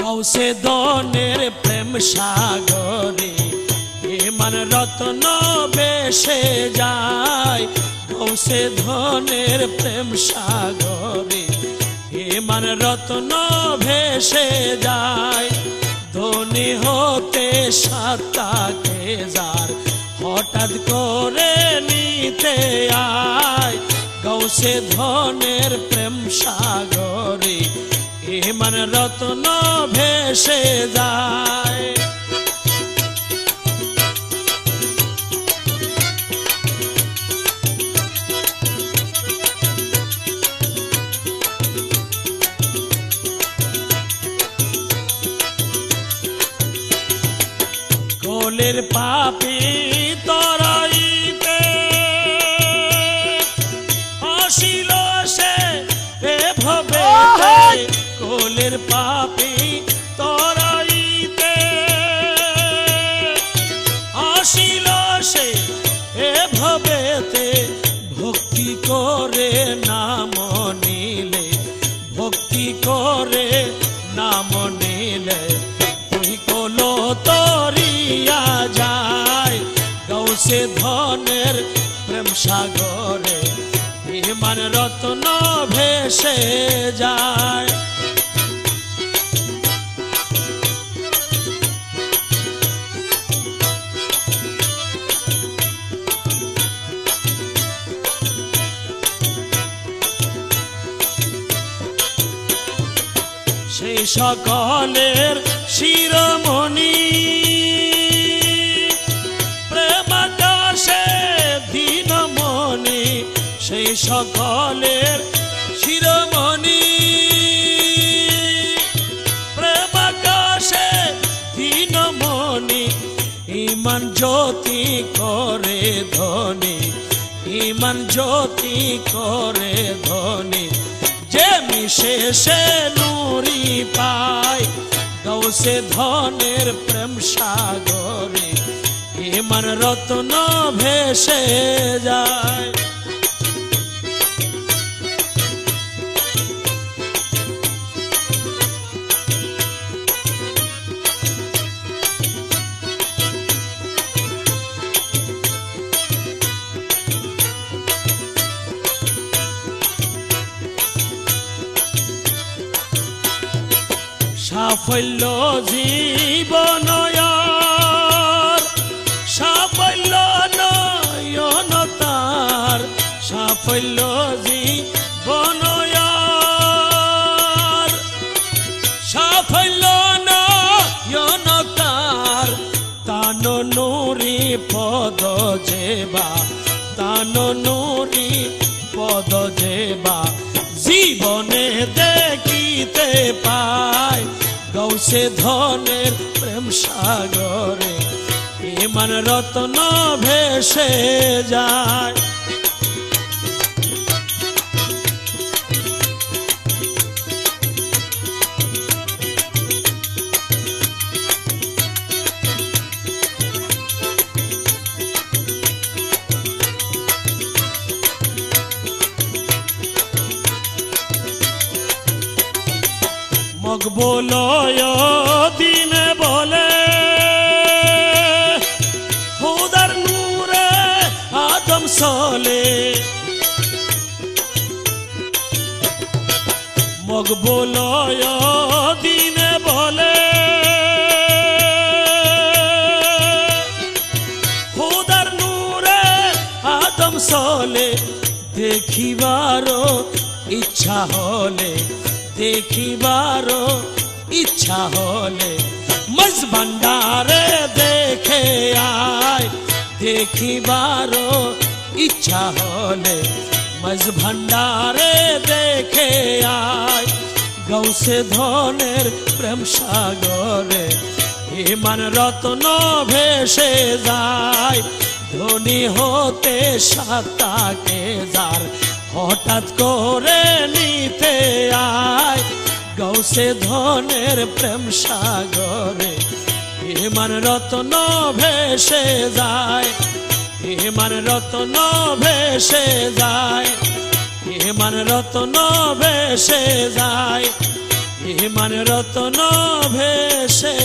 গৌসে ধনের প্রেম সাগরে ইমান রত্ন বেশে যায়। গৌসে ধনের প্রেম সাগরে ইমান রত্ন ভেসে যায়। ধনী হতে সাতাকে যার হঠাৎ করে নিতে আয়। গৌসে ধনের প্রেম সাগরে ইমান রত্ন ভেসে যায়। কোলের পাপী তরাইতে আসিল সে এভাবে। কোলের পাপী তরাইতে আসিল সে এভাবেতে। ভক্তি করে নাম নিলে, ভক্তি করে নাম নিলে তুই কোলো তরিয়া যায়। গৌসে ধনের প্রেম সাগরে ইমান রত্ন ভেসে যায়। সেই সকলের শিরোমণি প্রেমাকাশে দীনমণি। সেই সকলের শিরোমণি প্রেমাকাশে দীনমণি। ইমান জ্যোতি করে ধনী, ইমান জ্যোতি করে ধনী। যে মিশে সে নুরি পায়। গৌসে ধনের প্রেম সাগরে ইমান রত্ন ভেসে যায়। সাফল্য জীবনয়ার, সাফল্য নয়ন তার। সাফল্য জীবনয়ার, সাফল্য নয়ন তার। তান নুরি পদ যেবা, তান নুরি পদ যেবা জীবনে দেখিতে পায়। গৌসে ধনের প্রেম সাগরে ইমান রত্ন ভেসে যায়। মকবুলয় দিনে বলে খুদার নূরে আদম সলে। মকবুলয় দিনে বলে খুদার নূরে আদম সলে। দেখিবারও ইচ্ছা হলে, দেখিবারও ইচ্ছা হলে মজ ভান্ডারে দেখে আয়। দেখিবারও ইচ্ছা হলে মজ ভান্ডারে দেখে আয়। গৌসে ধনের প্রেম সাগরে ইমান রত্ন ভেসে যায়। ধনী হতে সাতাকে যার হঠাৎ করে নিতে আয়। গৌসে ধনের প্রেম সাগরে ইমান রত্ন ভেসে যায়। ইমান রত্ন ভেসে যায়। ইমান রত্ন ভেসে যায়। ইমান রতন ভেসে